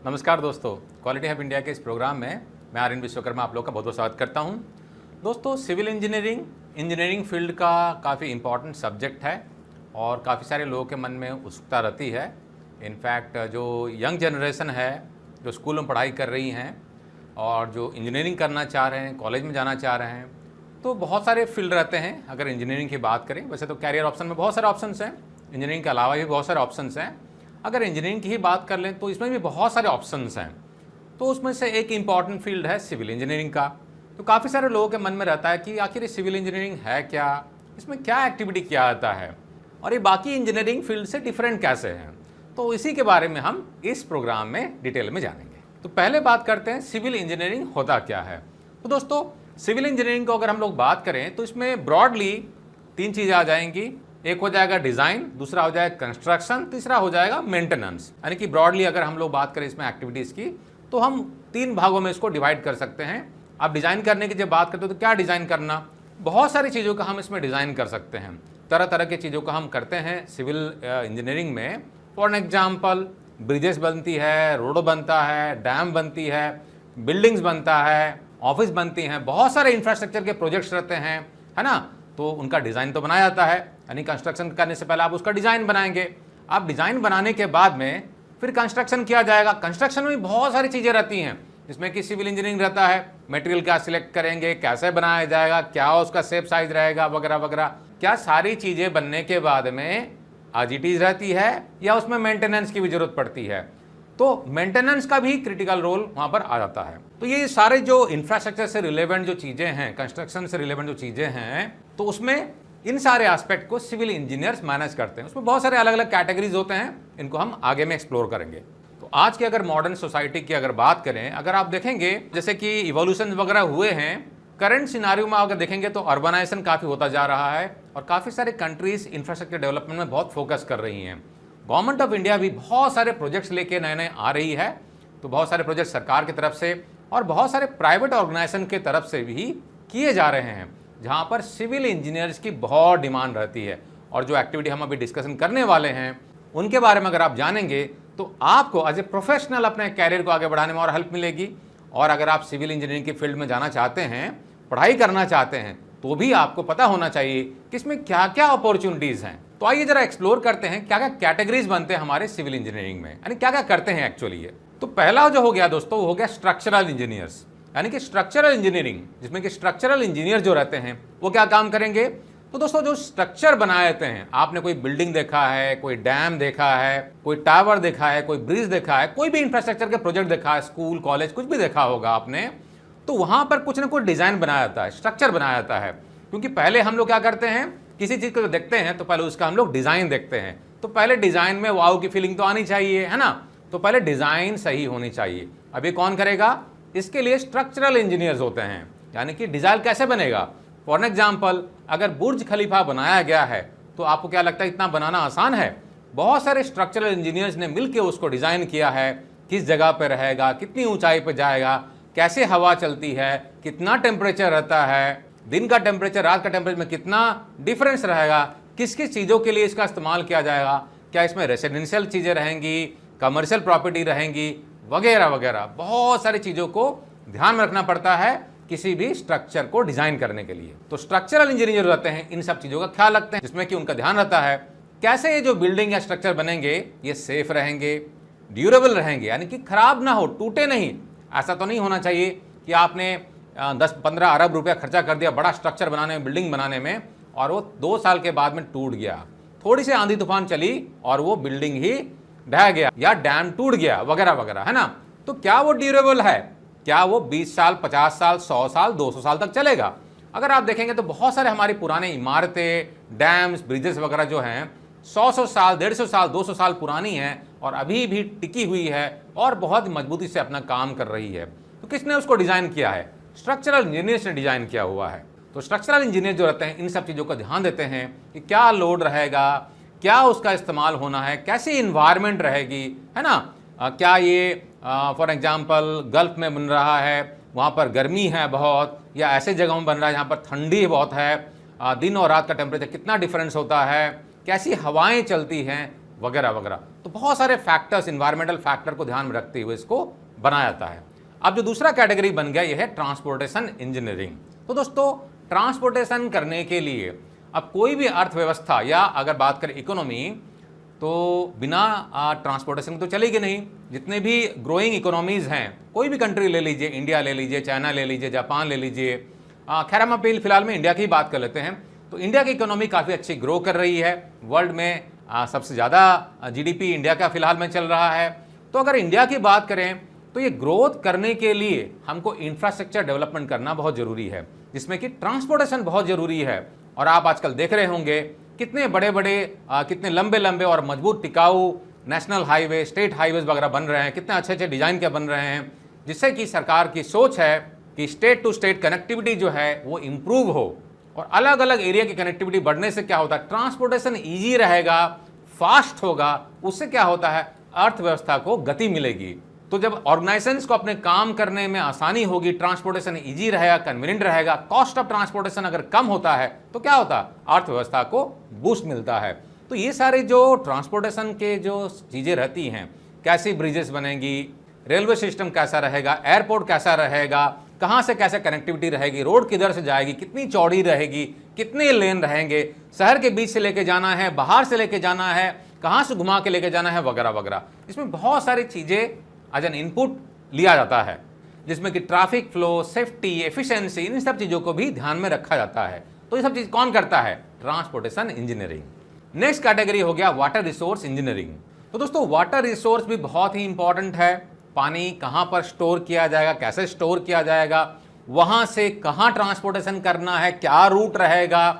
नमस्कार दोस्तों, quality hub India के इस प्रोग्राम में मैं आर्यन विश्वकर्मा आप लोग का बहुत बहुत स्वागत करता हूं। दोस्तों, सिविल इंजीनियरिंग फील्ड का काफ़ी इम्पॉर्टेंट सब्जेक्ट है और काफ़ी सारे लोगों के मन में उत्सुकता रहती है। इनफैक्ट जो यंग जनरेशन है, जो स्कूल में पढ़ाई कर रही हैं और जो इंजीनियरिंग करना चाह रहे हैं, कॉलेज में जाना चाह रहे हैं, तो बहुत सारे फील्ड रहते हैं। अगर इंजीनियरिंग की बात करें, वैसे तो कैरियर ऑप्शन में बहुत सारे ऑप्शंस हैं, इंजीनियरिंग के अलावा भी बहुत सारे ऑप्शंस हैं। अगर इंजीनियरिंग की ही बात कर लें तो इसमें भी बहुत सारे ऑप्शंस हैं। तो उसमें से एक इम्पॉर्टेंट फील्ड है सिविल इंजीनियरिंग का। तो काफ़ी सारे लोगों के मन में रहता है कि आखिर ये सिविल इंजीनियरिंग है क्या, इसमें क्या एक्टिविटी किया जाता है और ये बाकी इंजीनियरिंग फील्ड से डिफरेंट कैसे हैं। तो इसी के बारे में हम इस प्रोग्राम में डिटेल में जानेंगे। तो पहले बात करते हैं सिविल इंजीनियरिंग होता क्या है। तो दोस्तों, सिविल इंजीनियरिंग को अगर हम लोग बात करें तो इसमें ब्रॉडली 3 चीज़ें आ जाएंगी। एक हो जाएगा डिज़ाइन, दूसरा हो जाएगा कंस्ट्रक्शन, तीसरा हो जाएगा मेंटेनेंस। यानी कि ब्रॉडली अगर हम लोग बात करें इसमें एक्टिविटीज़ की तो हम 3 भागों में इसको डिवाइड कर सकते हैं। आप डिज़ाइन करने की जब बात करते हो तो क्या डिज़ाइन करना, बहुत सारी चीज़ों का हम इसमें डिज़ाइन कर सकते हैं। तरह तरह की चीज़ों का हम करते हैं सिविल इंजीनियरिंग में। फॉर एग्जाम्पल, ब्रिजेस बनती है, रोड बनता है, डैम बनती है, बिल्डिंग्स बनता है, ऑफिस बनती हैं, बहुत सारे इंफ्रास्ट्रक्चर के प्रोजेक्ट्स रहते हैं, है ना। तो उनका डिज़ाइन तो बनाया जाता है, यानी कंस्ट्रक्शन करने से पहले आप उसका डिज़ाइन बनाएंगे। आप डिज़ाइन बनाने के बाद में फिर कंस्ट्रक्शन किया जाएगा। कंस्ट्रक्शन में बहुत सारी चीज़ें रहती हैं जिसमें कि सिविल इंजीनियरिंग रहता है। मटेरियल क्या सिलेक्ट करेंगे, कैसे बनाया जाएगा, क्या उसका शेप साइज रहेगा, वगैरह वगैरह। क्या सारी चीज़ें बनने के बाद में एज इट इज़ रहती है या उसमें मेंटेनेंस की भी जरूरत पड़ती है। तो मेंटेनेंस का भी क्रिटिकल रोल वहाँ पर आ जाता है। तो ये सारे जो इंफ्रास्ट्रक्चर से रिलेवेंट जो चीज़ें हैं, कंस्ट्रक्शन से रिलेवेंट जो चीज़ें हैं, तो उसमें इन सारे एस्पेक्ट को सिविल इंजीनियर्स मैनेज करते हैं। उसमें बहुत सारे अलग अलग कैटेगरीज होते हैं, इनको हम आगे में एक्सप्लोर करेंगे। तो आज की अगर मॉडर्न सोसाइटी की अगर बात करें, अगर आप देखेंगे जैसे कि इवोल्यूशन वगैरह हुए हैं, करंट सिनारियो में अगर देखेंगे तो अर्बनाइजेशन काफ़ी होता जा रहा है और काफ़ी सारे कंट्रीज इंफ्रास्ट्रक्चर डेवलपमेंट में बहुत फोकस कर रही हैं। गवर्नमेंट ऑफ इंडिया भी बहुत सारे प्रोजेक्ट्स लेके नए नए आ रही है। तो बहुत सारे प्रोजेक्ट सरकार की तरफ से और बहुत सारे प्राइवेट ऑर्गेनाइजेशन की तरफ से भी किए जा रहे हैं, जहां पर सिविल इंजीनियर्स की बहुत डिमांड रहती है। और जो एक्टिविटी हम अभी डिस्कशन करने वाले हैं उनके बारे में अगर आप जानेंगे तो आपको एज ए प्रोफेशनल अपने कैरियर को आगे बढ़ाने में और हेल्प मिलेगी। और अगर आप सिविल इंजीनियरिंग की फील्ड में जाना चाहते हैं, पढ़ाई करना चाहते हैं, तो भी आपको पता होना चाहिए कि इसमें क्या क्या अपॉर्चुनिटीज़ हैं। तो आइए जरा एक्सप्लोर करते हैं क्या क्या कैटेगरीज बनते हैं हमारे सिविल इंजीनियरिंग में, यानी क्या क्या करते हैं एक्चुअली ये। तो पहला जो हो गया दोस्तों, वो हो गया स्ट्रक्चरल इंजीनियर्स, यानी कि स्ट्रक्चरल इंजीनियरिंग, जिसमें कि स्ट्रक्चरल इंजीनियर जो रहते हैं वो क्या काम करेंगे। तो दोस्तों, जो स्ट्रक्चर बनाए जाते हैं, आपने कोई बिल्डिंग देखा है, कोई डैम देखा है, कोई टावर देखा है, कोई ब्रिज देखा है, कोई भी इंफ्रास्ट्रक्चर के प्रोजेक्ट देखा है, स्कूल कॉलेज कुछ भी देखा होगा आपने, तो वहां पर कुछ ना कुछ डिजाइन बनाया जाता है, स्ट्रक्चर बनाया जाता है। क्योंकि पहले हम लोग क्या करते हैं, किसी चीज को देखते हैं तो पहले उसका हम लोग डिजाइन देखते हैं। तो पहले डिजाइन में वाव की फीलिंग तो आनी चाहिए, है ना। तो पहले डिजाइन सही होनी चाहिए। अभी कौन करेगा, इसके लिए स्ट्रक्चरल इंजीनियर्स होते हैं, यानी कि डिजाइन कैसे बनेगा। फॉर एग्जाम्पल, अगर बुर्ज खलीफा बनाया गया है तो आपको क्या लगता है इतना बनाना आसान है। बहुत सारे स्ट्रक्चरल इंजीनियर्स ने मिलकर उसको डिजाइन किया है, किस जगह पर रहेगा, कितनी ऊंचाई पर जाएगा, कैसे हवा चलती है, कितना टेम्परेचर रहता है, दिन का टेम्परेचर रात का टेम्परेचर में कितना डिफरेंस रहेगा, किस किस चीज़ों के लिए इसका इस्तेमाल किया जाएगा, क्या इसमें रेसिडेंशियल चीज़ें रहेंगी, कमर्शियल प्रॉपर्टी रहेंगी, वगैरह वगैरह। बहुत सारी चीज़ों को ध्यान में रखना पड़ता है किसी भी स्ट्रक्चर को डिज़ाइन करने के लिए। तो स्ट्रक्चरल इंजीनियर रहते हैं, इन सब चीज़ों का ख्याल रखते हैं, जिसमें कि उनका ध्यान रहता है कैसे ये जो बिल्डिंग या स्ट्रक्चर बनेंगे ये सेफ रहेंगे, ड्यूरेबल रहेंगे, यानी कि खराब ना हो, टूटे नहीं। ऐसा तो नहीं होना चाहिए कि आपने 10-15 अरब रुपया खर्चा कर दिया बड़ा स्ट्रक्चर बनाने में, बिल्डिंग बनाने में, और वो 2 साल के बाद में टूट गया, थोड़ी सी आंधी तूफान चली और वो बिल्डिंग ही ढह गया या डैम टूट गया, वगैरह वगैरह, है ना। तो क्या वो ड्यूरेबल है, क्या वो 20 साल 50 साल 100 साल 200 साल तक चलेगा। अगर आप देखेंगे तो बहुत सारे हमारी पुराने इमारतें, डैम्स, ब्रिजेस वगैरह जो हैं 100 साल 150 साल 200 साल पुरानी हैं और अभी भी टिकी हुई है और बहुत मजबूती से अपना काम कर रही है। तो किसने उसको डिजाइन किया है, स्ट्रक्चरल इंजीनियर्स ने डिजाइन किया हुआ है। तो स्ट्रक्चरल इंजीनियर जो रहते हैं इन सब चीज़ों का ध्यान देते हैं कि क्या लोड रहेगा, क्या उसका इस्तेमाल होना है, कैसी इन्वायरमेंट रहेगी, है ना। क्या ये फॉर एग्जांपल गल्फ में बन रहा है, वहाँ पर गर्मी है बहुत, या ऐसे जगहों में बन रहा है जहाँ पर ठंडी बहुत है, दिन और रात का टेम्परेचर कितना डिफरेंस होता है, कैसी हवाएं चलती हैं, वगैरह वगैरह। तो बहुत सारे फैक्टर्स, इन्वायरमेंटल फैक्टर को ध्यान में रखते हुए इसको बनाया जाता है। अब जो दूसरा कैटेगरी बन गया, यह है ट्रांसपोर्टेशन इंजीनियरिंग। तो दोस्तों, ट्रांसपोर्टेशन करने के लिए अब कोई भी अर्थव्यवस्था या अगर बात करें इकोनॉमी, तो बिना ट्रांसपोर्टेशन तो चलेगी नहीं। जितने भी ग्रोइंग इकोनॉमीज़ हैं, कोई भी कंट्री ले लीजिए, इंडिया ले लीजिए, चाइना ले लीजिए, जापान ले लीजिए, खैर हम फिलहाल में इंडिया की बात कर लेते हैं। तो इंडिया की इकोनॉमी काफ़ी अच्छी ग्रो कर रही है। वर्ल्ड में सबसे ज़्यादा जीडीपी इंडिया का फिलहाल में चल रहा है। तो अगर इंडिया की बात करें तो ये ग्रोथ करने के लिए हमको इंफ्रास्ट्रक्चर डेवलपमेंट करना बहुत ज़रूरी है, जिसमें कि ट्रांसपोर्टेशन बहुत ज़रूरी है। और आप आजकल देख रहे होंगे कितने बड़े बड़े कितने लंबे लंबे और मजबूत टिकाऊ नेशनल हाईवे, स्टेट हाईवेज वगैरह बन रहे हैं, कितने अच्छे अच्छे डिज़ाइन के बन रहे हैं, जिससे कि सरकार की सोच है कि स्टेट टू स्टेट कनेक्टिविटी जो है वो इम्प्रूव हो। और अलग अलग एरिया की कनेक्टिविटी बढ़ने से क्या होता है, ट्रांसपोर्टेशन ईजी रहेगा, फास्ट होगा। उससे क्या होता है, अर्थव्यवस्था को गति मिलेगी। तो जब ऑर्गेनाइजेशंस को अपने काम करने में आसानी होगी, ट्रांसपोर्टेशन इजी रहेगा, कन्वीनियंट रहेगा, कॉस्ट ऑफ ट्रांसपोर्टेशन अगर कम होता है तो क्या होता है, अर्थव्यवस्था को बूस्ट मिलता है। तो ये सारे जो ट्रांसपोर्टेशन के जो चीज़ें रहती हैं, कैसी ब्रिजेस बनेंगी, रेलवे सिस्टम कैसा रहेगा, एयरपोर्ट कैसा रहेगा, कहाँ से कैसे कनेक्टिविटी रहेगी, रोड किधर से जाएगी, कितनी चौड़ी रहेगी, कितने लेन रहेंगे, शहर के बीच से लेके जाना है, बाहर से लेके जाना है, कहाँ से घुमा के लेके जाना है, वगैरह वगैरह। इसमें बहुत सारी चीज़ें एज एन इनपुट लिया जाता है, जिसमें कि ट्रैफिक फ्लो, सेफ्टी, एफिशिएंसी, इन सब चीज़ों को भी ध्यान में रखा जाता है। तो ये सब चीज़ कौन करता है, ट्रांसपोर्टेशन इंजीनियरिंग। नेक्स्ट कैटेगरी हो गया वाटर रिसोर्स इंजीनियरिंग। तो दोस्तों, वाटर रिसोर्स भी बहुत ही इंपॉर्टेंट है। पानी कहाँ पर स्टोर किया जाएगा, कैसे स्टोर किया जाएगा, वहाँ से कहाँ ट्रांसपोर्टेशन करना है, क्या रूट रहेगा,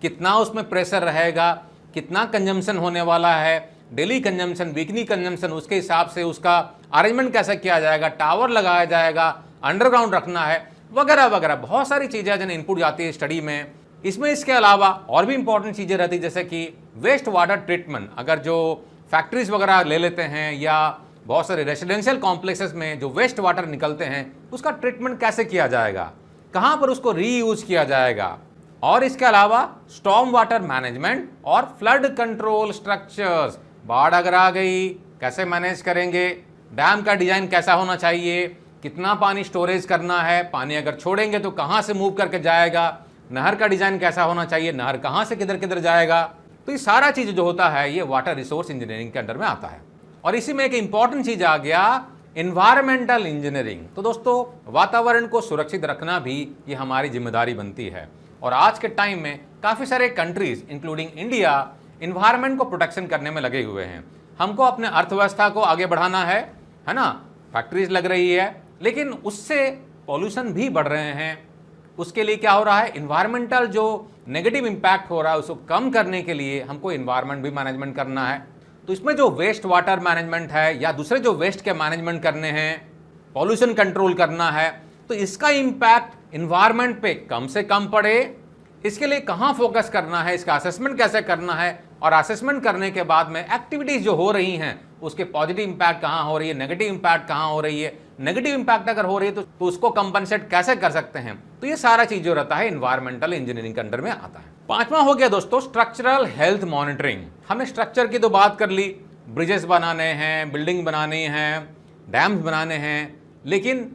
कितना उसमें प्रेशर रहेगा, कितना कंजम्पशन होने वाला है, डेली कंजम्पशन, वीकली कंजम्पशन, उसके हिसाब से उसका अरेंजमेंट कैसे किया जाएगा, टावर लगाया जाएगा, अंडरग्राउंड रखना है, वगैरह वगैरह। बहुत सारी चीज़ें जन इनपुट जाती है स्टडी में। इसमें इसके अलावा और भी इंपॉर्टेंट चीज़ें रहती है, जैसे कि वेस्ट वाटर ट्रीटमेंट। अगर जो फैक्ट्रीज वगैरह ले लेते हैं या बहुत सारे रेसिडेंशियल कॉम्प्लेक्सेस में जो वेस्ट वाटर निकलते हैं, उसका ट्रीटमेंट कैसे किया जाएगा, कहाँ पर उसको रीयूज किया जाएगा। और इसके अलावा स्टॉर्म वाटर मैनेजमेंट और फ्लड कंट्रोल स्ट्रक्चर्स, बाढ़ अगर आ गई कैसे मैनेज करेंगे, डैम का डिजाइन कैसा होना चाहिए, कितना पानी स्टोरेज करना है, पानी अगर छोड़ेंगे तो कहाँ से मूव करके जाएगा, नहर का डिजाइन कैसा होना चाहिए, नहर कहाँ से किधर किधर जाएगा। तो ये सारा चीज़ जो होता है ये वाटर रिसोर्स इंजीनियरिंग के अंडर में आता है। और इसी में एक इंपॉर्टेंट चीज़ आ गया, एनवायरमेंटल इंजीनियरिंग। तो दोस्तों, वातावरण को सुरक्षित रखना भी ये हमारी जिम्मेदारी बनती है। और आज के टाइम में काफ़ी सारे कंट्रीज इंक्लूडिंग इंडिया इन्वायरमेंट को प्रोटेक्शन करने में लगे हुए हैं। हमको अपने अर्थव्यवस्था को आगे बढ़ाना है ना, फैक्ट्रीज लग रही है, लेकिन उससे पॉल्यूशन भी बढ़ रहे हैं। उसके लिए क्या हो रहा है, इन्वायरमेंटल जो नेगेटिव इम्पैक्ट हो रहा है उसको कम करने के लिए हमको इन्वायरमेंट भी मैनेजमेंट करना है। तो इसमें जो वेस्ट वाटर मैनेजमेंट है या दूसरे जो वेस्ट के मैनेजमेंट करने हैं, पॉल्यूशन कंट्रोल करना है, तो इसका इम्पैक्ट इन्वायरमेंट पे कम से कम पड़े, इसके लिए कहाँ फोकस करना है, इसका असेसमेंट कैसे करना है, और असेसमेंट करने के बाद में एक्टिविटीज जो हो रही हैं उसके पॉजिटिव इंपैक्ट कहाँ हो रही है, नेगेटिव इंपैक्ट कहाँ हो रही है, नेगेटिव इंपैक्ट अगर हो रही है तो उसको कंपनसेट कैसे कर सकते हैं। तो ये सारा चीज जो रहता है इन्वायरमेंटल इंजीनियरिंग के अंडर में आता है। पांचवा हो गया दोस्तों स्ट्रक्चरल हेल्थ मॉनिटरिंग। हमने स्ट्रक्चर की तो बात कर ली, ब्रिजेस बनाने हैं, बिल्डिंग बनानी है, डैम्स बनाने हैं, लेकिन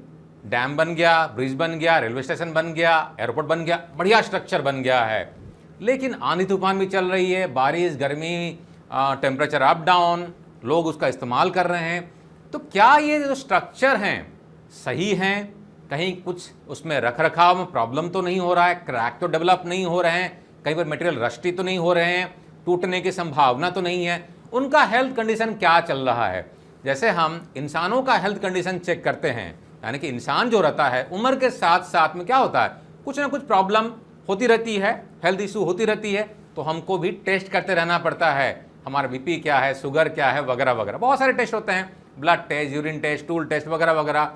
डैम बन गया, ब्रिज बन गया, रेलवे स्टेशन बन गया, एयरपोर्ट बन गया, बढ़िया स्ट्रक्चर बन गया है, लेकिन आंधी तूफान भी चल रही है, बारिश, गर्मी, टेम्परेचर अप डाउन, लोग उसका इस्तेमाल कर रहे हैं। तो क्या ये जो स्ट्रक्चर हैं सही हैं, कहीं कुछ उसमें रख रखाव में प्रॉब्लम तो नहीं हो रहा है, क्रैक तो डेवलप नहीं हो रहे हैं, कहीं पर मटेरियल रस्टी तो नहीं हो रहे हैं, टूटने की संभावना तो नहीं है, उनका हेल्थ कंडीशन क्या चल रहा है। जैसे हम इंसानों का हेल्थ कंडीशन चेक करते हैं, यानी कि इंसान जो रहता है उम्र के साथ साथ में क्या होता है, कुछ ना कुछ प्रॉब्लम होती रहती है, हेल्थ इशू होती रहती है, तो हमको भी टेस्ट करते रहना पड़ता है, हमारा बीपी क्या है, शुगर क्या है, वगैरह वगैरह, बहुत सारे टेस्ट होते हैं, blood test, urine test, tool test वगैरह वगैरह।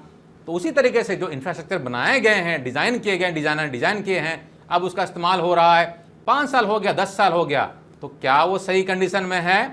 तो उसी तरीके से जो इंफ्रास्ट्रक्चर बनाए गए हैं, डिज़ाइन किए गए, डिज़ाइनर डिज़ाइन किए हैं, अब उसका इस्तेमाल हो रहा है, 5 साल हो गया, 10 साल हो गया, तो क्या वो सही कंडीशन में है,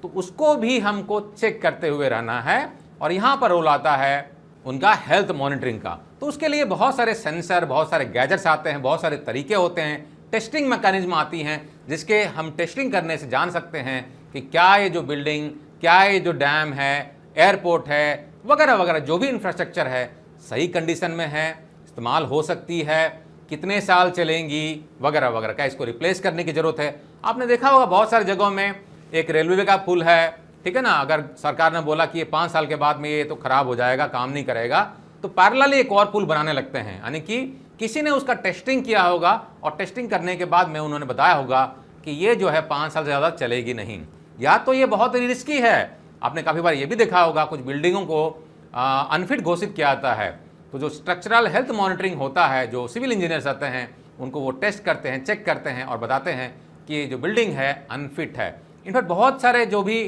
तो उसको भी हमको चेक करते हुए रहना है। और यहाँ पर रोल आता है उनका हेल्थ मॉनिटरिंग का। तो उसके लिए बहुत सारे सेंसर, बहुत सारे गैजेट्स आते हैं, बहुत सारे तरीके होते हैं, टेस्टिंग मैकेनिज्म आती हैं, जिसके हम टेस्टिंग करने से जान सकते हैं कि क्या ये जो बिल्डिंग, क्या ये जो डैम है, एयरपोर्ट है, वगैरह वगैरह जो भी इंफ्रास्ट्रक्चर है सही कंडीशन में है, इस्तेमाल हो सकती है, कितने साल चलेंगी, वगैरह वगैरह, क्या इसको रिप्लेस करने की ज़रूरत है। आपने देखा होगा बहुत सारी जगहों में एक रेलवे का पुल है, ठीक है ना, अगर सरकार ने बोला कि ये 5 साल के बाद में ये तो खराब हो जाएगा, काम नहीं करेगा, तो पैरेलल एक और पुल बनाने लगते हैं, यानी कि किसी ने उसका टेस्टिंग किया होगा और टेस्टिंग करने के बाद में उन्होंने बताया होगा कि ये जो है 5 साल से ज़्यादा चलेगी नहीं, या तो ये बहुत रिस्की है। आपने काफ़ी बार ये भी देखा होगा कुछ बिल्डिंगों को अनफिट घोषित किया जाता है, तो जो स्ट्रक्चरल हेल्थ मॉनिटरिंग होता है, जो सिविल इंजीनियर्स आते हैं उनको वो टेस्ट करते हैं, चेक करते हैं और बताते हैं कि ये जो बिल्डिंग है अनफिट है। इनफैक्ट बहुत सारे जो भी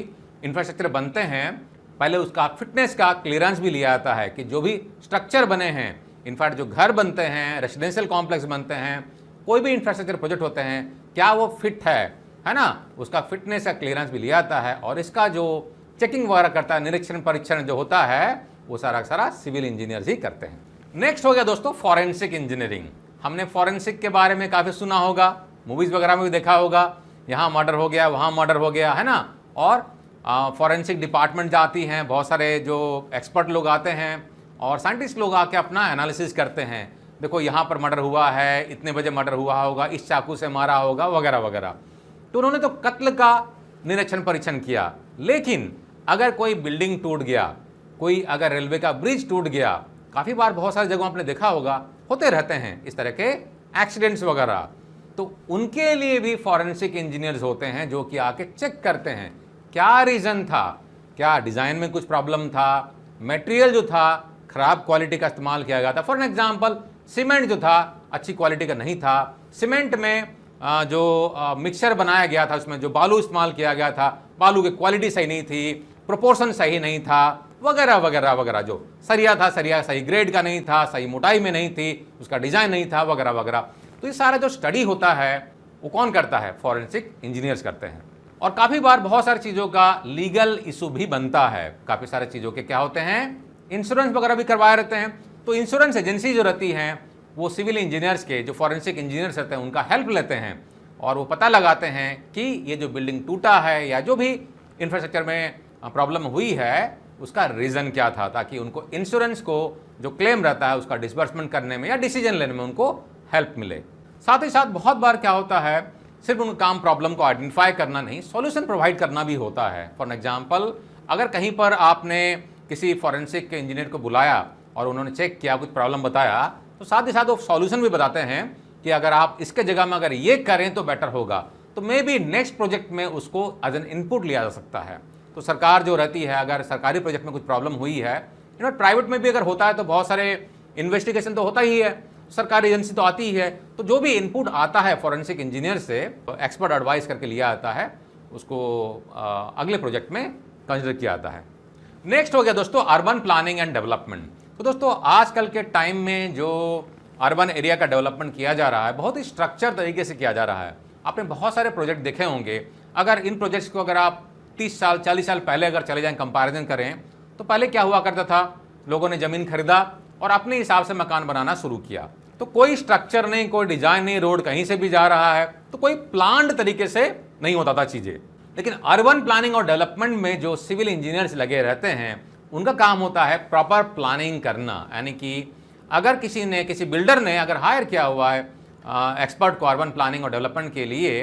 इंफ्रास्ट्रक्चर बनते हैं पहले उसका फिटनेस का क्लियरेंस भी लिया जाता है कि जो भी स्ट्रक्चर बने हैं, इनफैक्ट जो घर बनते हैं, रेसिडेंशियल कॉम्प्लेक्स बनते हैं, कोई भी इंफ्रास्ट्रक्चर प्रोजेक्ट होते हैं, क्या वो फिट है ना, उसका फिटनेस का क्लियरेंस भी लिया जाता है और इसका जो चेकिंग वगैरह करता है, निरीक्षण परीक्षण जो होता है वो सारा सारा सिविल इंजीनियर्स ही करते हैं। नेक्स्ट हो गया दोस्तों फॉरेंसिक इंजीनियरिंग। हमने फॉरेंसिक के बारे में काफ़ी सुना होगा, मूवीज़ वगैरह में भी देखा होगा, यहाँ मर्डर हो गया, वहाँ मर्डर हो गया, है ना, और फॉरेंसिक डिपार्टमेंट जाती हैं, बहुत सारे जो एक्सपर्ट लोग आते हैं और साइंटिस्ट लोग आके अपना एनालिसिस करते हैं, देखो यहाँ पर मर्डर हुआ है, इतने बजे मर्डर हुआ होगा, इस चाकू से मारा होगा, वगैरह वगैरह। तो उन्होंने तो कत्ल का निरीक्षण परीक्षण किया, लेकिन अगर कोई बिल्डिंग टूट गया, कोई अगर रेलवे का ब्रिज टूट गया, काफ़ी बार बहुत सारी जगहों आपने देखा होगा होते रहते हैं इस तरह के एक्सीडेंट्स वगैरह, तो उनके लिए भी फॉरेंसिक इंजीनियर्स होते हैं जो कि आके चेक करते हैं क्या रीज़न था, क्या डिज़ाइन में कुछ प्रॉब्लम था, मटेरियल जो था खराब क्वालिटी का इस्तेमाल किया गया था। फॉर एग्जांपल सीमेंट जो था अच्छी क्वालिटी का नहीं था, सीमेंट में जो मिक्सचर बनाया गया था उसमें जो बालू इस्तेमाल किया गया था, बालू की क्वालिटी सही नहीं थी, प्रोपोर्शन सही नहीं था, वगैरह वगैरह वगैरह, जो सरिया था सरिया सही ग्रेड का नहीं था, सही मोटाई में नहीं थी, उसका डिज़ाइन नहीं था, वगैरह वगैरह। तो ये सारा जो स्टडी होता है वो कौन करता है, फॉरेंसिक इंजीनियर्स करते हैं। और काफ़ी बार बहुत सारी चीज़ों का लीगल इशू भी बनता है, काफ़ी सारी चीज़ों के क्या होते हैं, इंश्योरेंस वगैरह भी करवाए रहते हैं, तो इंश्योरेंस एजेंसी जो रहती हैं वो सिविल इंजीनियर्स के जो फॉरेंसिक इंजीनियर्स रहते हैं उनका हेल्प लेते हैं और वो पता लगाते हैं कि ये जो बिल्डिंग टूटा है या जो भी इंफ्रास्ट्रक्चर में प्रॉब्लम हुई है उसका रीज़न क्या था, ताकि उनको इंश्योरेंस को जो क्लेम रहता है उसका डिसबर्समेंट करने में या डिसीजन लेने में उनको हेल्प मिले। साथ ही साथ बहुत बार क्या होता है, सिर्फ उन काम प्रॉब्लम को आइडेंटिफाई करना नहीं, सॉल्यूशन प्रोवाइड करना भी होता है। फॉर एग्जांपल अगर कहीं पर आपने किसी फॉरेंसिक के इंजीनियर को बुलाया और उन्होंने चेक किया, कुछ प्रॉब्लम बताया, तो साथ ही साथ वो सॉल्यूशन भी बताते हैं कि अगर आप इसके जगह में अगर ये करें तो बेटर होगा, तो मे बी नेक्स्ट प्रोजेक्ट में उसको एज एन इनपुट लिया जा सकता है। तो सरकार जो रहती है, अगर सरकारी प्रोजेक्ट में कुछ प्रॉब्लम हुई है, प्राइवेट में भी अगर होता है तो बहुत सारे इन्वेस्टिगेशन तो होता ही है, सरकारी एजेंसी तो आती ही है, तो जो भी इनपुट आता है फॉरेंसिक इंजीनियर से एक्सपर्ट एडवाइस करके लिया आता है, उसको अगले प्रोजेक्ट में कंसिडर किया जाता है। नेक्स्ट हो गया दोस्तों अर्बन प्लानिंग एंड डेवलपमेंट। तो दोस्तों आजकल के टाइम में जो अर्बन एरिया का डेवलपमेंट किया जा रहा है बहुत ही स्ट्रक्चर तरीके से किया जा रहा है। आपने बहुत सारे प्रोजेक्ट देखे होंगे, अगर इन प्रोजेक्ट्स को अगर आप 30 साल 40 साल पहले अगर चले जाएं, कंपैरिजन करें, तो पहले क्या हुआ करता था, लोगों ने ज़मीन खरीदा और अपने हिसाब से मकान बनाना शुरू किया, तो कोई स्ट्रक्चर नहीं, कोई डिज़ाइन नहीं, रोड कहीं से भी जा रहा है, तो कोई प्लान्ड तरीके से नहीं होता था चीज़ें। लेकिन अर्बन प्लानिंग और डेवलपमेंट में जो सिविल इंजीनियर्स लगे रहते हैं उनका काम होता है प्रॉपर प्लानिंग करना, यानी कि अगर किसी बिल्डर ने अगर हायर किया हुआ है एक्सपर्ट को अर्बन प्लानिंग और डेवलपमेंट के लिए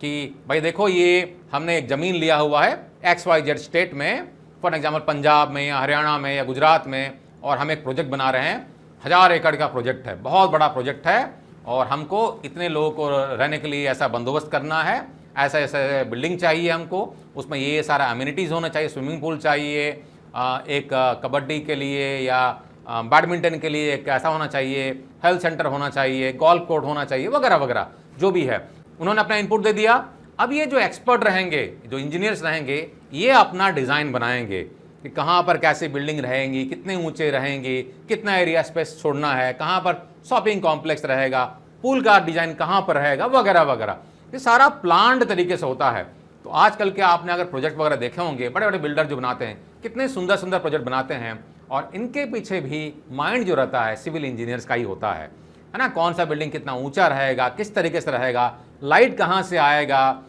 कि भाई देखो ये हमने एक ज़मीन लिया हुआ है XYZ स्टेट में, फॉर एग्जाम्पल पंजाब में या हरियाणा में या गुजरात में, और हम एक प्रोजेक्ट बना रहे हैं, 1000 एकड़ का प्रोजेक्ट है, बहुत बड़ा प्रोजेक्ट है, और हमको इतने लोगों को रहने के लिए ऐसा बंदोबस्त करना है, ऐसा ऐसा बिल्डिंग चाहिए हमको, उसमें ये सारा अम्यूनिटीज़ होना चाहिए, स्विमिंग पूल चाहिए, एक कबड्डी के लिए या बैडमिंटन के लिए एक ऐसा होना चाहिए, हेल्थ सेंटर होना चाहिए, गोल्फ कोर्ट होना चाहिए, वगैरह वगैरह जो भी है। उन्होंने अपना इनपुट दे दिया। अब ये जो एक्सपर्ट रहेंगे, जो इंजीनियर्स रहेंगे, ये अपना डिज़ाइन बनाएंगे कि कहाँ पर कैसी बिल्डिंग रहेंगी, कितने ऊंचे रहेंगी, कितना एरिया स्पेस छोड़ना है, कहाँ पर शॉपिंग कॉम्प्लेक्स रहेगा, पूल का डिज़ाइन कहाँ पर रहेगा, वगैरह वगैरह। ये सारा प्लान्ड तरीके से होता है। तो आजकल के आपने अगर प्रोजेक्ट वगैरह देखे होंगे, बड़े बड़े बिल्डर जो बनाते हैं कितने सुंदर सुंदर प्रोजेक्ट बनाते हैं, और इनके पीछे भी माइंड जो रहता है सिविल इंजीनियर्स का ही होता है ना। कौन सा बिल्डिंग कितना ऊंचा रहेगा, किस तरीके से रहेगा, लाइट कहाँ से आएगा,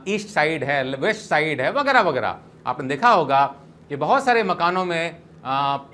ईस्ट साइड है, वेस्ट साइड है, वगैरह वगैरह। आपने देखा होगा कि बहुत सारे मकानों में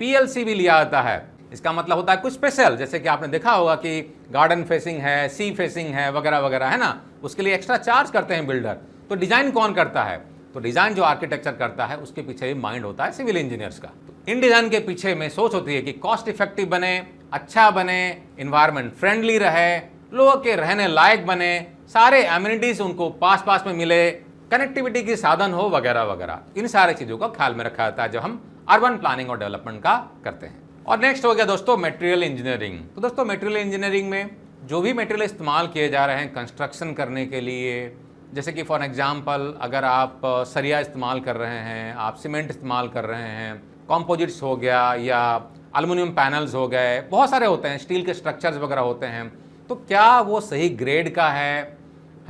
PLC भी लिया जाता है। इसका मतलब होता है कुछ स्पेशल, जैसे कि आपने देखा होगा कि गार्डन फेसिंग है, सी फेसिंग है, वगैरह वगैरह, है ना। उसके लिए एक्स्ट्रा चार्ज करते हैं बिल्डर। तो डिज़ाइन कौन करता है? तो डिज़ाइन जो आर्किटेक्चर करता है उसके पीछे भी माइंड होता है सिविल इंजीनियर्स का। इन डिज़ाइन के पीछे में सोच होती है कि कॉस्ट इफेक्टिव बने, अच्छा बने, इन्वायरमेंट फ्रेंडली रहे, लोगों के रहने लायक बने, सारे एमिनिटीज उनको पास पास में मिले, कनेक्टिविटी की साधन हो, वगैरह वगैरह। इन सारी चीज़ों का ख्याल में रखा जाता है जब हम अर्बन प्लानिंग और डेवलपमेंट का करते हैं। और नेक्स्ट हो गया दोस्तों मटेरियल इंजीनियरिंग। तो दोस्तों मटेरियल इंजीनियरिंग में जो भी मटेरियल इस्तेमाल किए जा रहे हैं कंस्ट्रक्शन करने के लिए, जैसे कि फॉर एग्जांपल अगर आप सरिया इस्तेमाल कर रहे हैं, आप सीमेंट इस्तेमाल कर रहे हैं, कॉम्पोजिट्स हो गया या एल्युमिनियम पैनल्स हो गए, बहुत सारे होते हैं, स्टील के स्ट्रक्चर्स वगैरह होते हैं, तो क्या वो सही ग्रेड का है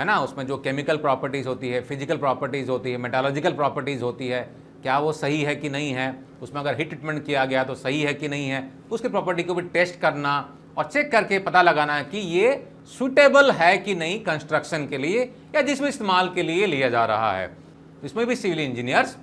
ना। उसमें जो केमिकल प्रॉपर्टीज़ होती है, फिजिकल प्रॉपर्टीज़ होती है, मेटालॉजिकल प्रॉपर्टीज़ होती है, क्या वो सही है कि नहीं है, उसमें अगर हीट ट्रीटमेंट किया गया तो सही है कि नहीं है, उसकी प्रॉपर्टी को भी टेस्ट करना और चेक करके पता लगाना है कि ये सूटेबल है कि नहीं कंस्ट्रक्शन के लिए या जिस भी इस्तेमाल के लिए लिया जा रहा है। इसमें भी सिविल इंजीनियर्स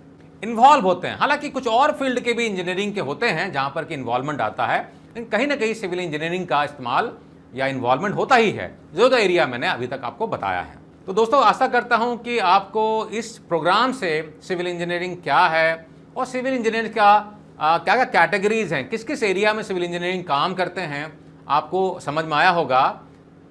इन्वॉल्व होते हैं। हालांकि कुछ और फील्ड के भी इंजीनियरिंग के होते हैं जहां पर कि इन्वॉल्वमेंट आता है, लेकिन कहीं ना कहीं सिविल इंजीनियरिंग का इस्तेमाल या इन्वॉल्वमेंट होता ही है, जो एरिया मैंने अभी तक आपको बताया है। तो दोस्तों आशा करता हूं कि आपको इस प्रोग्राम से सिविल इंजीनियरिंग क्या है और सिविल इंजीनियरिंग का क्या क्या कैटेगरीज हैं, किस किस एरिया में सिविल इंजीनियरिंग काम करते हैं, आपको समझ में आया होगा।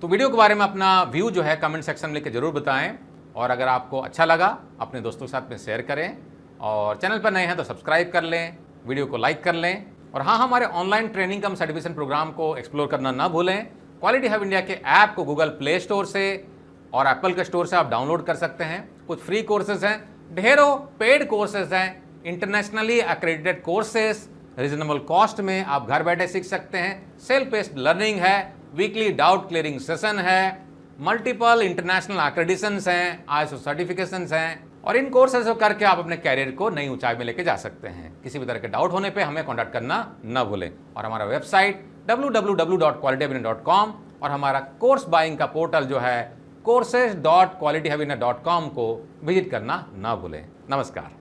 तो वीडियो के बारे में अपना व्यू जो है कमेंट सेक्शन में लिख के जरूर बताएं, और अगर आपको अच्छा लगा अपने दोस्तों के साथ में शेयर करें, और चैनल पर नए हैं तो सब्सक्राइब कर लें, वीडियो को लाइक कर लें, और हाँ, हमारे ऑनलाइन ट्रेनिंग कम सर्टिफिकेशन प्रोग्राम को एक्सप्लोर करना ना भूलें। क्वालिटी हब इंडिया के ऐप को गूगल प्ले स्टोर से और एप्पल के स्टोर से आप डाउनलोड कर सकते हैं। कुछ फ्री कोर्सेज हैं, ढेरों पेड कोर्सेज हैं, internationally accredited courses, reasonable cost में आप घर बैठे सीख सकते हैं। सेल्फ बेस्ड लर्निंग है, वीकली डाउट क्लियरिंग सेशन है, मल्टीपल इंटरनेशनल एक्रेडिशंस हैं, ISO सर्टिफिकेशंस हैं, और इन कोर्सेज को करके आप अपने कैरियर को नई ऊंचाई में लेके जा सकते हैं। किसी भी तरह के डाउट होने पे हमें कॉन्टैक्ट करना न भूलें, और हमारा वेबसाइट www.qualityhubindia.com और हमारा कोर्स बाइंग का पोर्टल जो है courses.qualityhubindia.com को विजिट करना न भूलें। नमस्कार।